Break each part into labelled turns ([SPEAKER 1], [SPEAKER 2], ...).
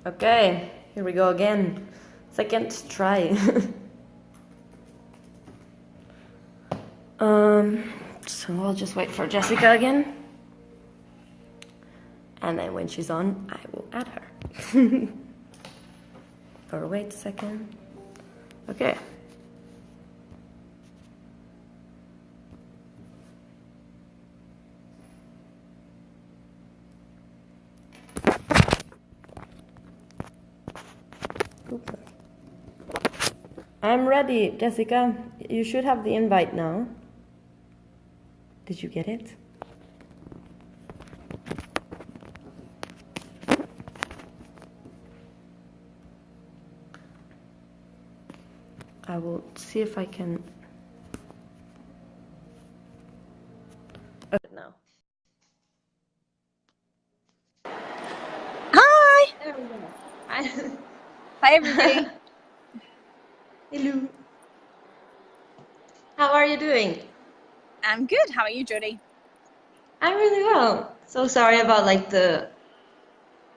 [SPEAKER 1] Okay, here we go again. Second try. So I'll just wait for Jessica again. And then when she's on, I will add her. Or wait a second. Okay. Oops. I'm ready, Jessica. You should have the invite now. Did you get it? I will see if I can. Okay, now.
[SPEAKER 2] Hi!
[SPEAKER 1] There we go. Hi.
[SPEAKER 2] Hi, everybody.
[SPEAKER 1] Hello. How are you doing?
[SPEAKER 2] I'm good. How are you, Jordy?
[SPEAKER 1] I'm really well. So sorry about like the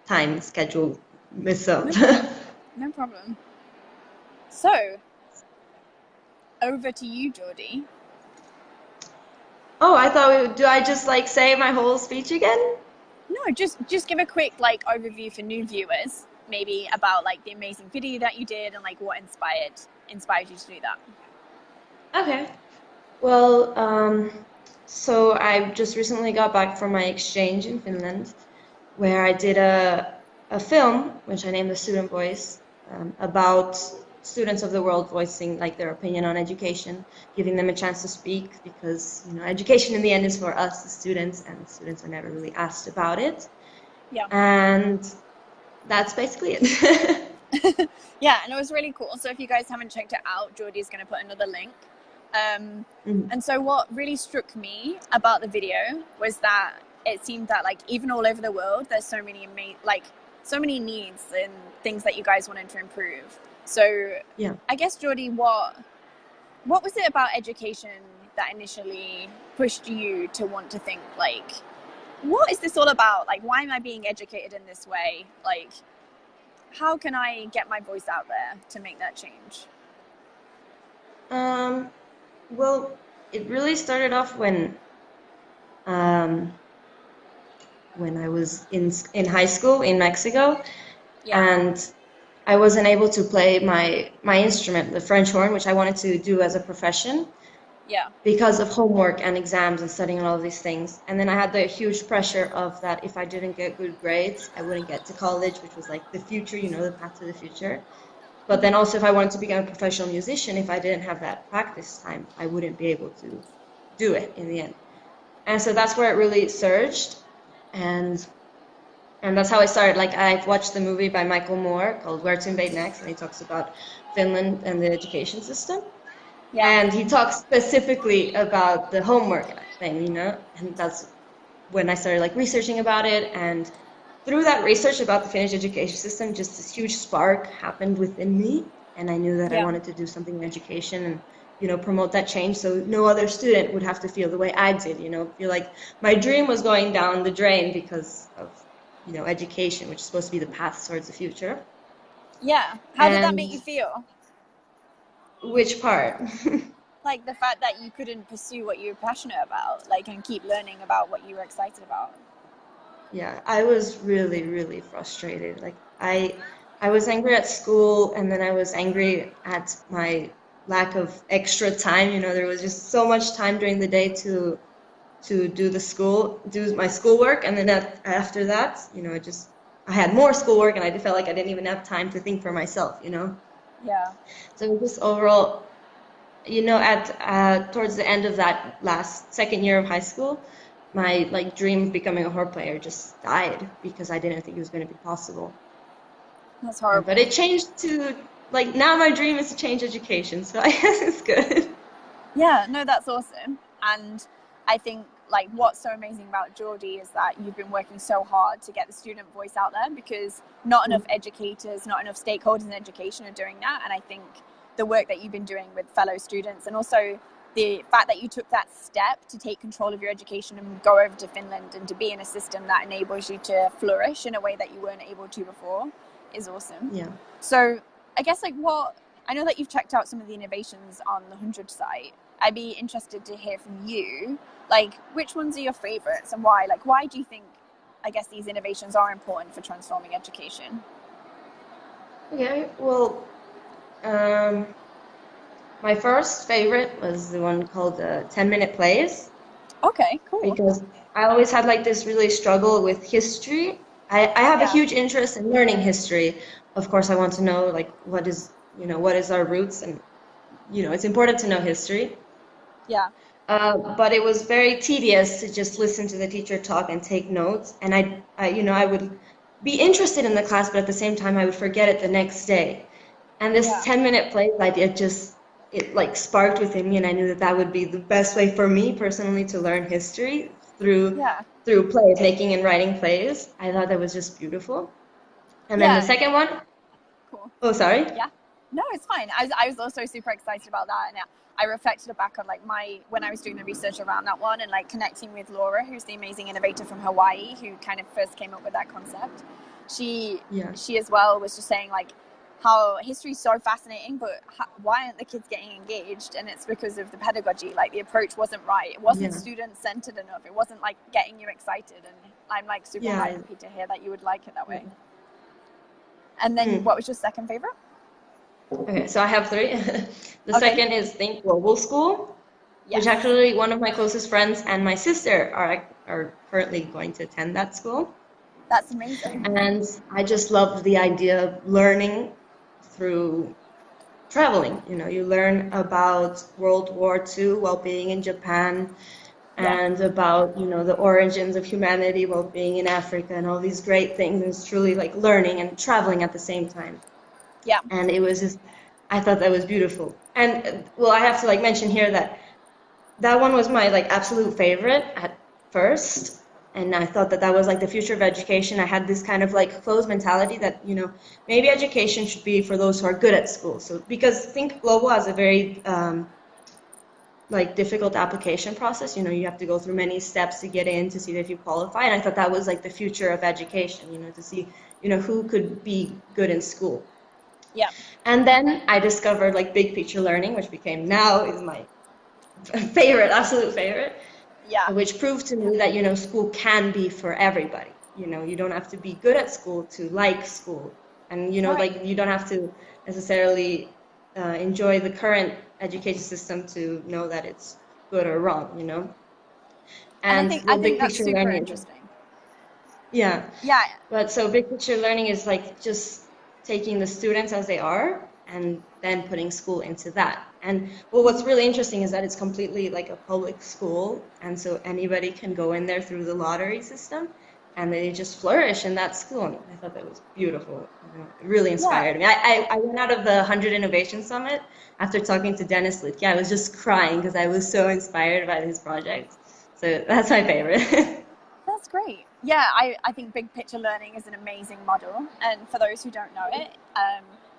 [SPEAKER 1] time schedule mess up.
[SPEAKER 2] No problem. No problem. So, over to you, Jordy.
[SPEAKER 1] Oh, I thought do I just like say my whole speech again?
[SPEAKER 2] No, just give a quick overview for new viewers, maybe about the amazing video that you did and what inspired you to do that.
[SPEAKER 1] Okay. Well, so I just recently got back from my exchange in Finland, where I did a film, which I named The Student Voice, about students of the world voicing like their opinion on education, giving them a chance to speak, because education in the end is for us, the students, and the students are never really asked about it.
[SPEAKER 2] Yeah.
[SPEAKER 1] And that's basically it.
[SPEAKER 2] Yeah, and it was really cool. So if you guys haven't checked it out, Jordy's going to put another link. And so what really struck me about the video was that it seemed that even all over the world, there's so many so many needs and things that you guys wanted to improve. So
[SPEAKER 1] Yeah.
[SPEAKER 2] I guess, Jordy, what was it about education that initially pushed you to want to think what is this all about? Why am I being educated in this way? How can I get my voice out there to make that change?
[SPEAKER 1] Well, it really started off um, when I was in high school in Mexico,
[SPEAKER 2] Yeah.
[SPEAKER 1] and I wasn't able to play my instrument, the French horn, which I wanted to do as a profession.
[SPEAKER 2] Yeah.
[SPEAKER 1] Because of homework and exams and studying and all of these things. And then I had the huge pressure of that if I didn't get good grades, I wouldn't get to college, which was like the future, the path to the future. But then also if I wanted to become a professional musician, if I didn't have that practice time, I wouldn't be able to do it in the end. And so that's where it really surged. And that's how I started. I watched the movie by Michael Moore called Where to Invade Next, and he talks about Finland and the education system.
[SPEAKER 2] Yeah.
[SPEAKER 1] And he talks specifically about the homework thing, and that's when I started researching about it. And through that research about the Finnish education system, just this huge spark happened within me, and I knew that I wanted to do something in education and promote that change, so no other student would have to feel the way I did. Feel like my dream was going down the drain because of education, which is supposed to be the path towards the future.
[SPEAKER 2] Yeah. How did that make you feel?
[SPEAKER 1] Which part?
[SPEAKER 2] The fact that you couldn't pursue what you were passionate about, and keep learning about what you were excited about.
[SPEAKER 1] Yeah, I was really, really frustrated. I was angry at school, and then I was angry at my lack of extra time. There was just so much time during the day to do my schoolwork, and then after that, I had more schoolwork, and I felt like I didn't even have time to think for myself.
[SPEAKER 2] Yeah.
[SPEAKER 1] So just overall, at towards the end of that last second year of high school, my dream of becoming a horror player just died because I didn't think it was going to be possible.
[SPEAKER 2] That's horrible.
[SPEAKER 1] But it changed to now my dream is to change education, so I guess it's good.
[SPEAKER 2] Yeah, no, that's awesome. And I think what's so amazing about Jordy is that you've been working so hard to get the student voice out there, because not enough educators, not enough stakeholders in education are doing that. And I think the work that you've been doing with fellow students, and also the fact that you took that step to take control of your education and go over to Finland and to be in a system that enables you to flourish in a way that you weren't able to before, is awesome.
[SPEAKER 1] Yeah.
[SPEAKER 2] So I guess like I know that you've checked out some of the innovations on the HundrED site. I'd be interested to hear from you, like which ones are your favorites and why? Like why do you think, I guess, these innovations are important for transforming education?
[SPEAKER 1] Okay, well, my first favorite was the one called 10-minute plays,
[SPEAKER 2] Okay, cool.
[SPEAKER 1] because I always had like this really struggle with history. I have a
[SPEAKER 2] Yeah.
[SPEAKER 1] huge interest in learning history. Of course, I want to know like what is our roots, and it's important to know history.
[SPEAKER 2] Yeah.
[SPEAKER 1] But it was very tedious to just listen to the teacher talk and take notes. And I would be interested in the class, but at the same time, I would forget it the next day. And this
[SPEAKER 2] Yeah.
[SPEAKER 1] 10-minute plays idea it like sparked within me, and I knew that that would be the best way for me personally to learn history through
[SPEAKER 2] Yeah.
[SPEAKER 1] through plays, making and writing plays. I thought that was just beautiful. And then the
[SPEAKER 2] Yeah.
[SPEAKER 1] second one,
[SPEAKER 2] Cool.
[SPEAKER 1] oh, sorry.
[SPEAKER 2] Yeah. No, it's fine. I was also super excited about that, and I reflected back on like when I was doing the research around that one and like connecting with Laura, who's the amazing innovator from Hawaii, who kind of first came up with that concept. She as well was just saying like how history is so fascinating, but why aren't the kids getting engaged? And it's because of the pedagogy. Like the approach wasn't right. It wasn't student centered enough. It wasn't like getting you excited. And I'm like super happy to hear that you would like it that way. And then what was your second favorite?
[SPEAKER 1] Okay, so I have three. The second is Think Global School, which actually one of my closest friends and my sister are currently going to attend that school.
[SPEAKER 2] That's amazing.
[SPEAKER 1] And I just loved the idea of learning through traveling. You learn about World War II while being in Japan, and about the origins of humanity while being in Africa, and all these great things. And it's truly like learning and traveling at the same time.
[SPEAKER 2] Yeah.
[SPEAKER 1] And it was just, I thought that was beautiful. And well, I have to like mention here that one was my like absolute favorite at first. And I thought that was like the future of education. I had this kind of like closed mentality that, maybe education should be for those who are good at school. So because Think Global has a very like difficult application process. You have to go through many steps to get in to see if you qualify. And I thought that was like the future of education, to see, who could be good in school.
[SPEAKER 2] Yeah.
[SPEAKER 1] And then I discovered like big picture learning, which became now is my favorite, absolute favorite.
[SPEAKER 2] Yeah.
[SPEAKER 1] Which proved to me that, school can be for everybody. You don't have to be good at school to like school. And, like you don't have to necessarily enjoy the current education system to know that it's good or wrong,
[SPEAKER 2] And I think that's super
[SPEAKER 1] learning,
[SPEAKER 2] interesting.
[SPEAKER 1] Yeah.
[SPEAKER 2] Yeah.
[SPEAKER 1] But so big picture learning is like just taking the students as they are and then putting school into that. And well, what's really interesting is that it's completely like a public school, and so anybody can go in there through the lottery system, and they just flourish in that school. And I thought that was beautiful. It really inspired me. I went out of the HundrED Innovation Summit after talking to Dennis Litke. I was just crying because I was so inspired by his project. So that's my favorite.
[SPEAKER 2] That's great. Yeah, I think big picture learning is an amazing model. And for those who don't know it,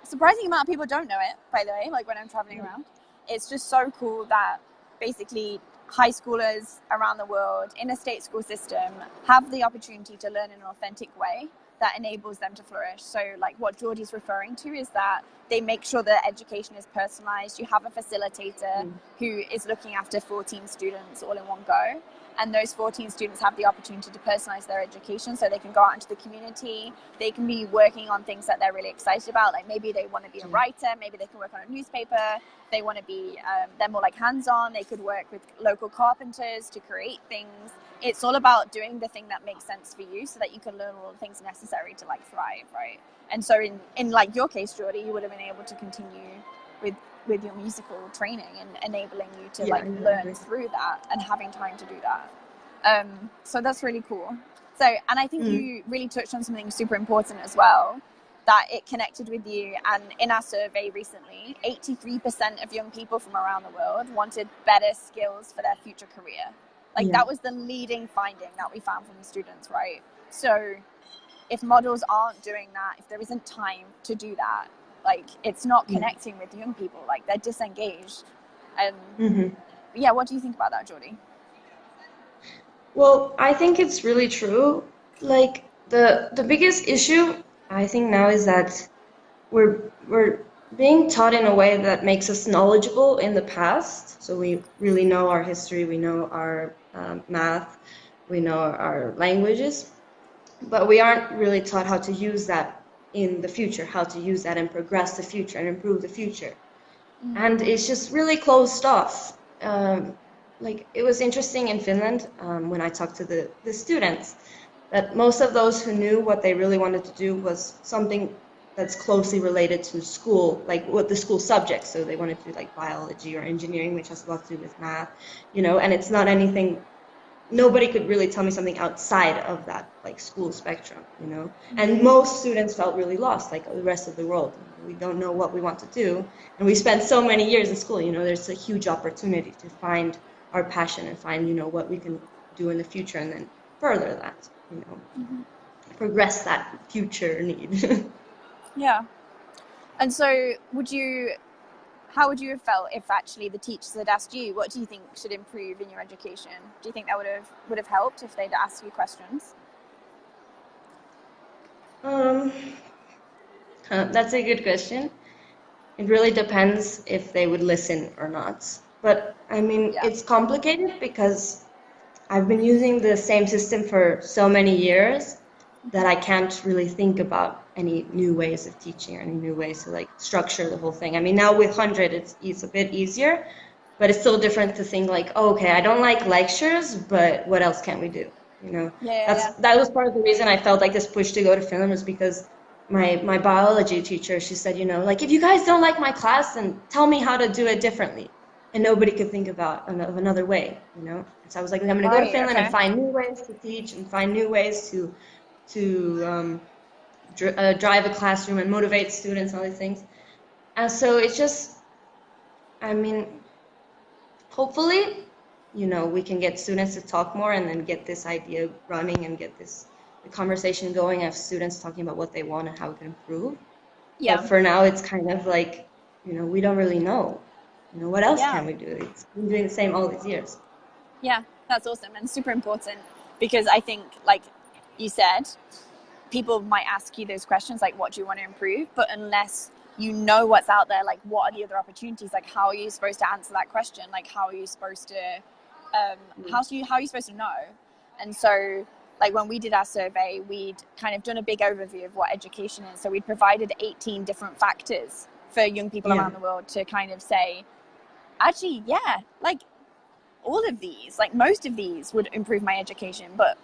[SPEAKER 2] surprising amount of people don't know it, by the way, like when I'm traveling around. It's just so cool that basically high schoolers around the world in a state school system have the opportunity to learn in an authentic way that enables them to flourish. So like what Jordy's referring to is that they make sure that education is personalized. You have a facilitator who is looking after 14 students all in one go. And those 14 students have the opportunity to personalize their education so they can go out into the community. They can be working on things that they're really excited about. Like maybe they want to be a writer, maybe they can work on a newspaper. They want to be, they're more like hands-on. They could work with local carpenters to create things. It's all about doing the thing that makes sense for you so that you can learn all the things necessary to like thrive, right? And so in like your case, Jordy, you would have been able to continue with your musical training and enabling you to learn through that and having time to do that. So that's really cool. So, and I think you really touched on something super important as well, that it connected with you. And in our survey recently, 83% of young people from around the world wanted better skills for their future career. Like that was the leading finding that we found from the students, right? So if models aren't doing that, if there isn't time to do that, like it's not connecting with young people, like they're disengaged. And what do you think about that, Jordy?
[SPEAKER 1] Well, I think it's really true. Like the biggest issue I think now is that we're being taught in a way that makes us knowledgeable in the past. So we really know our history, we know our math, we know our languages, but we aren't really taught how to use that in the future, how to use that and progress the future and improve the future. And it's just really closed off. Like it was interesting in Finland when I talked to the students that most of those who knew what they really wanted to do was something that's closely related to school, like what the school subjects. So they wanted to do like biology or engineering, which has a lot to do with math, and it's not anything, nobody could really tell me something outside of that like school spectrum. And most students felt really lost, like the rest of the world. We don't know what we want to do. And we spent so many years in school, there's a huge opportunity to find our passion and find, what we can do in the future and then further that, progress that future need.
[SPEAKER 2] Yeah. And so how would you have felt if actually the teachers had asked you, what do you think should improve in your education? Do you think that would have helped if they'd asked you questions?
[SPEAKER 1] That's a good question. It really depends if they would listen or not. But I mean, it's complicated because I've been using the same system for so many years that I can't really think about any new ways of teaching or any new ways to like structure the whole thing. I mean, now with HundrED, it's a bit easier, but it's still different to think like, oh, okay, I don't like lectures, but what else can we do? That was part of the reason I felt like this push to go to Finland was because my biology teacher, she said, like if you guys don't like my class, then tell me how to do it differently. And nobody could think about another way. So I was like, I'm going to go to Finland and find new ways to teach and find new ways to drive a classroom and motivate students and all these things. And so it's just, I mean, hopefully, we can get students to talk more and then get this idea running and get the conversation going of students talking about what they want and how we can improve. Yeah. But for now, it's kind of like, we don't really know. What else can we do? It's been doing the same all these years.
[SPEAKER 2] Yeah, that's awesome and super important because I think, like you said, people might ask you those questions like, what do you want to improve? But unless you know what's out there, like what are the other opportunities? Like how are you supposed to answer that question? Like how are you supposed to, how are you supposed to know? And so like when we did our survey, we'd kind of done a big overview of what education is. So we'd provided 18 different factors for young people around the world to kind of say, actually, like all of these, like most of these would improve my education. But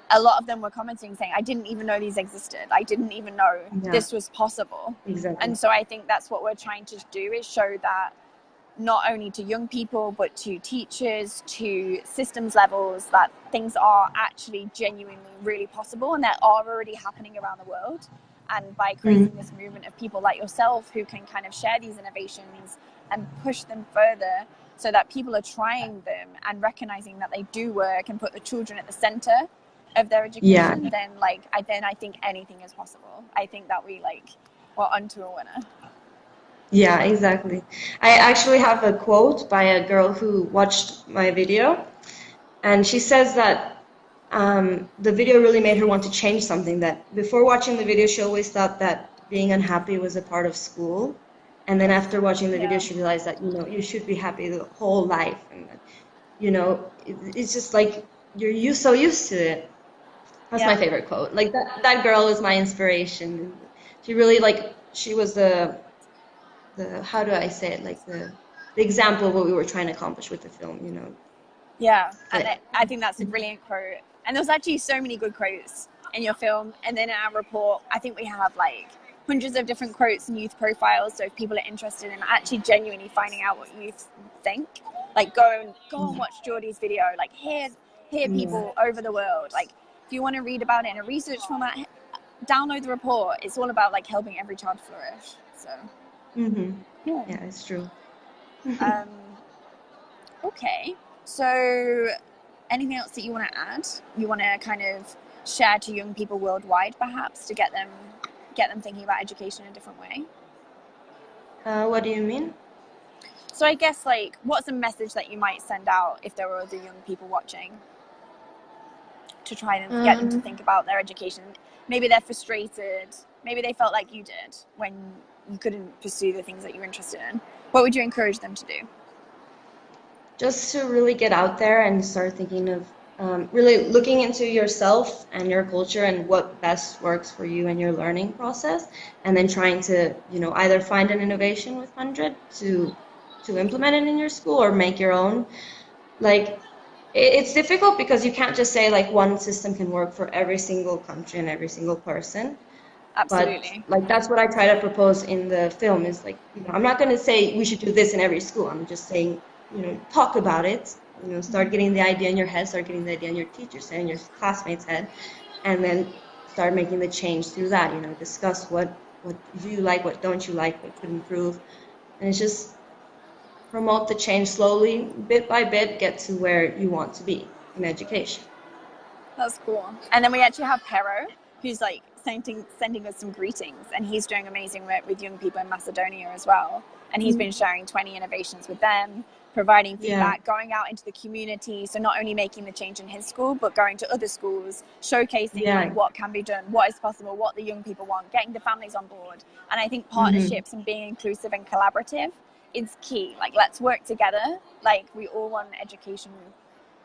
[SPEAKER 2] a lot of them were commenting saying, I didn't even know these existed. I didn't even know this was possible.
[SPEAKER 1] Exactly.
[SPEAKER 2] And so I think that's what we're trying to do is show that not only to young people, but to teachers, to systems levels, that things are actually genuinely really possible and that are already happening around the world. And by creating this movement of people like yourself who can kind of share these innovations and push them further so that people are trying them and recognizing that they do work and put the children at the center of their education, then I think anything is possible. I think that we're onto a winner.
[SPEAKER 1] Yeah, exactly. I actually have a quote by a girl who watched my video, and she says that the video really made her want to change something. That before watching the video, she always thought that being unhappy was a part of school, and then after watching the video, she realized that you should be happy the whole life, and it's just like you're so used to it. That's my favorite quote. Like that girl is my inspiration. She really she was the how do I say it, like the example of what we were trying to accomplish with the film,
[SPEAKER 2] Yeah, and I think that's a brilliant quote. And there's actually so many good quotes in your film. And then in our report, I think we have hundreds of different quotes and youth profiles. So if people are interested in actually genuinely finding out what youth think, go and watch Jordy's video. Hear people over the world. If you want to read about it in a research format, download the report. It's all about helping every child flourish. So.
[SPEAKER 1] Yeah, it's true.
[SPEAKER 2] Okay, so anything else that you want to add? You want to kind of share to young people worldwide, perhaps, to get them thinking about education in a different way?
[SPEAKER 1] What do you mean?
[SPEAKER 2] So I guess what's a message that you might send out if there were other young people watching to try and get them to think about their education? Maybe they're frustrated maybe they felt like you did when you couldn't pursue the things that you were interested in, what would you encourage them to do?
[SPEAKER 1] Just to really get out there and start thinking of really looking into yourself and your culture and what best works for you and your learning process, and then trying to, either find an innovation with HundrED to implement it in your school or make your own. Like, it's difficult because you can't just say like one system can work for every single country and every single person.
[SPEAKER 2] Absolutely.
[SPEAKER 1] But like that's what I try to propose in the film is like, I'm not going to say we should do this in every school. I'm just saying, talk about it, start getting the idea in your head, start getting the idea in your teacher's head, in your classmates' head, and then start making the change through that, discuss what do you like, what don't you like, what could improve. And it's just promote the change slowly, bit by bit, get to where you want to be in education.
[SPEAKER 2] That's cool. And then we actually have Pero, who's like sending us some greetings, and he's doing amazing work with young people in Macedonia as well. And he's been sharing 20 innovations with them, providing feedback, going out into the community. So not only making the change in his school, but going to other schools, showcasing like what can be done, what is possible, what the young people want, getting the families on board. And I think partnerships and being inclusive and collaborative is key. Like, let's work together. Like, we all want education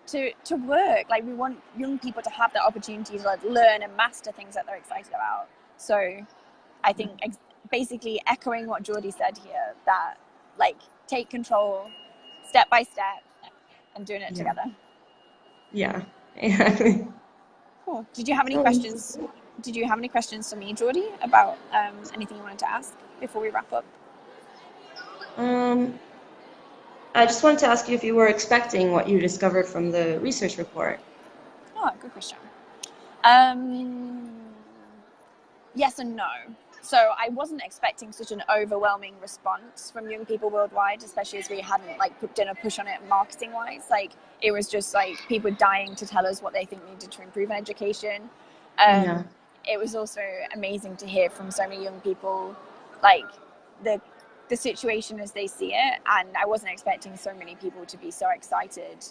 [SPEAKER 2] to work. Like, we want young people to have the opportunity to like learn and master things that they're excited about. So I think basically echoing what Jordy said here, that like take control step by step and doing it together.
[SPEAKER 1] Yeah, exactly.
[SPEAKER 2] Cool. Did you have any questions? Did you have any questions for me, Jordy, about anything you wanted to ask before we wrap up?
[SPEAKER 1] I just wanted to ask you if you were expecting what you discovered from the research report.
[SPEAKER 2] Oh, good question. Yes and no. So I wasn't expecting such an overwhelming response from young people worldwide, especially as we hadn't like done a push on it marketing wise. Like, it was just like people dying to tell us what they think needed to improve in education. It was also amazing to hear from so many young people, like the situation as they see it. And I wasn't expecting so many people to be so excited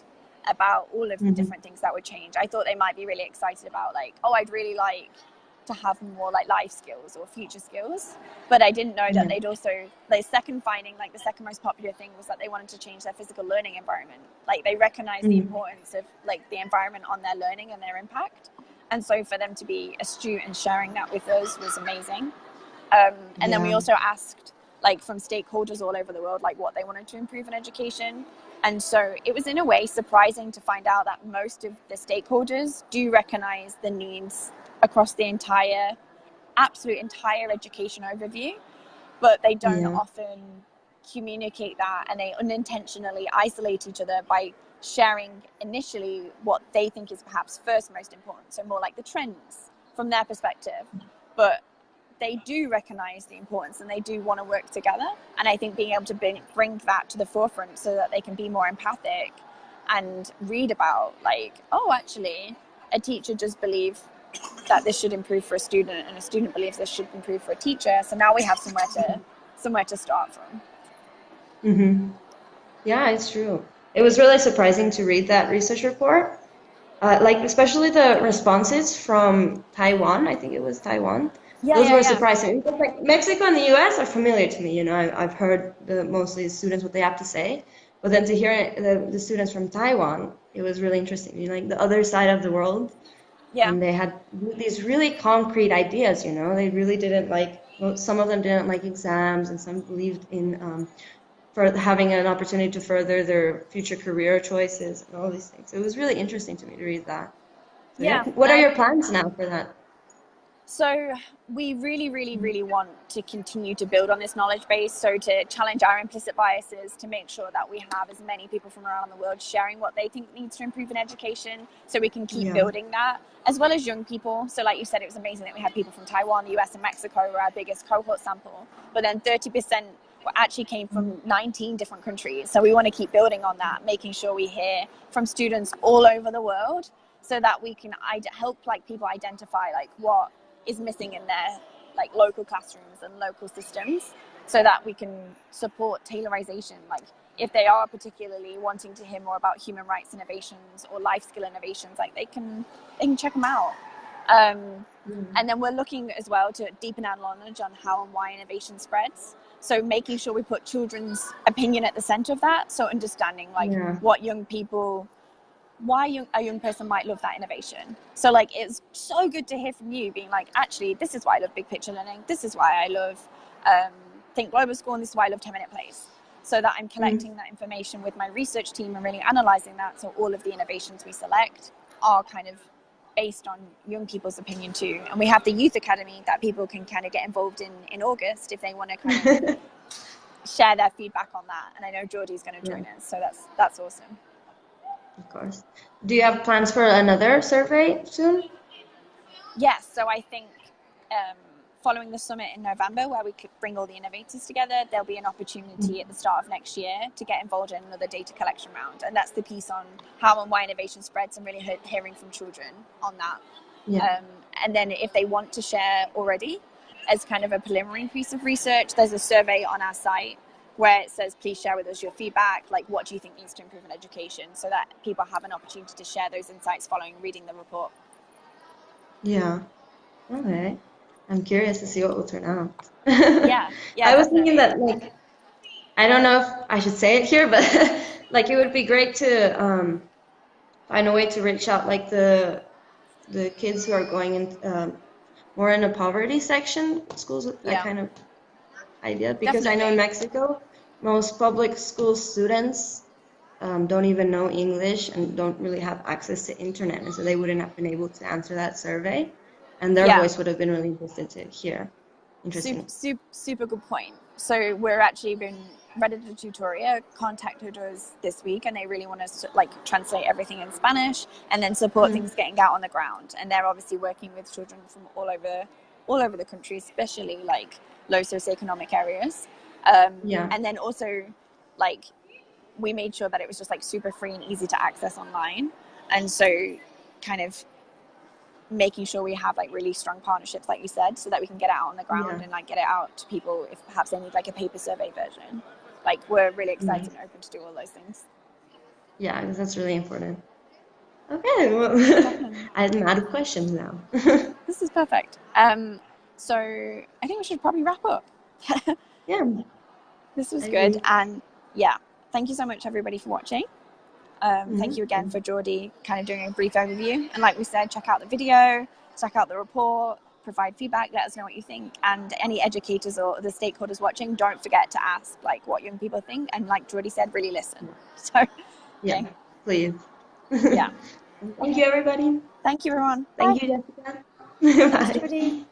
[SPEAKER 2] about all of the different things that would change. I thought they might be really excited about like, oh, I'd really like to have more like life skills or future skills, but I didn't know that they'd also, the second finding, like the second most popular thing was that they wanted to change their physical learning environment. Like, they recognize the importance of like the environment on their learning and their impact, and so for them to be astute and sharing that with us was amazing. And then we also asked like from stakeholders all over the world like what they wanted to improve in education, and so it was in a way surprising to find out that most of the stakeholders do recognize the needs across the entire education overview, but they don't often communicate that, and they unintentionally isolate each other by sharing initially what they think is perhaps first most important, so more like the trends from their perspective. But they do recognize the importance and they do want to work together, and I think being able to bring that to the forefront so that they can be more empathic and read about like, oh, actually a teacher does believe that this should improve for a student, and a student believes this should improve for a teacher. So now we have somewhere to start from.
[SPEAKER 1] Yeah, it's true. It was really surprising to read that research report, like especially the responses from Taiwan. I think it was Taiwan. Those were surprising. Because, like, Mexico and the U.S. are familiar to me. I've heard mostly students what they have to say, but then to hear the students from Taiwan, it was really interesting. Like the other side of the world.
[SPEAKER 2] Yeah.
[SPEAKER 1] And they had these really concrete ideas, They really didn't like, well, some of them didn't like exams, and some believed in for having an opportunity to further their future career choices and all these things. So it was really interesting to me to read that. So, What are your plans now for that?
[SPEAKER 2] So we really, really, really want to continue to build on this knowledge base. So to challenge our implicit biases, to make sure that we have as many people from around the world sharing what they think needs to improve in education, so we can keep building that, as well as young people. So like you said, it was amazing that we had people from Taiwan, the US and Mexico were our biggest cohort sample, but then 30% actually came from 19 different countries. So we want to keep building on that, making sure we hear from students all over the world, so that we can help like people identify like what is missing in their like local classrooms and local systems, so that we can support tailorization. Like, if they are particularly wanting to hear more about human rights innovations or life skill innovations, like they can check them out. And then we're looking as well to deepen our knowledge on how and why innovation spreads. So making sure we put children's opinion at the center of that. So understanding like what young people, why a young person might love that innovation. So like, it's so good to hear from you being like, actually, this is why I love big picture learning. This is why I love Think Global School. And this is why I love 10-minute plays. So that I'm collecting that information with my research team and really analyzing that. So all of the innovations we select are kind of based on young people's opinion too. And we have the Youth Academy that people can kind of get involved in August if they want to kind of share their feedback on that. And I know Jordy's going to join us, so that's awesome.
[SPEAKER 1] Of course. Do you have plans for another survey soon?
[SPEAKER 2] Yes, so I think following the summit in November, where we could bring all the innovators together, there'll be an opportunity at the start of next year to get involved in another data collection round. And that's the piece on how and why innovation spreads, and really hearing from children on that. And then if they want to share already as kind of a preliminary piece of research, there's a survey on our site where it says, please share with us your feedback. Like, what do you think needs to improve in education? So that people have an opportunity to share those insights following reading the report.
[SPEAKER 1] Yeah. Okay. I'm curious to see what will turn out.
[SPEAKER 2] Yeah,
[SPEAKER 1] I was thinking that, like, I don't know if I should say it here, but like, it would be great to find a way to reach out, like, the kids who are going in more in a poverty section schools, that kind of idea. Because I know in Mexico, most public school students don't even know English and don't really have access to internet, and so they wouldn't have been able to answer that survey. And their voice would have been really interested to hear. Interesting.
[SPEAKER 2] Super good point. So we're actually been Reddit Tutoria contacted us this week, and they really want us to like translate everything in Spanish and then support things getting out on the ground. And they're obviously working with children from all over the country, especially like low socioeconomic areas. And then also like we made sure that it was just like super free and easy to access online. And so kind of making sure we have like really strong partnerships, like you said, so that we can get it out on the ground and like get it out to people if perhaps they need like a paper survey version. Like, we're really excited and open to do all those things.
[SPEAKER 1] Yeah, because that's really important. Okay, well, I'm out of questions now.
[SPEAKER 2] This is perfect. So I think we should probably wrap up. This was good. And thank you so much everybody for watching. Thank you again for Jordy kind of doing a brief overview. And like we said, check out the video, check out the report, provide feedback, let us know what you think. And any educators or the stakeholders watching, don't forget to ask like what young people think. And like Jordy said, really listen. So
[SPEAKER 1] please.
[SPEAKER 2] Thank
[SPEAKER 1] you, everybody.
[SPEAKER 2] Thank you, everyone.
[SPEAKER 1] Thank you, Jessica. Bye.
[SPEAKER 2] Jordy.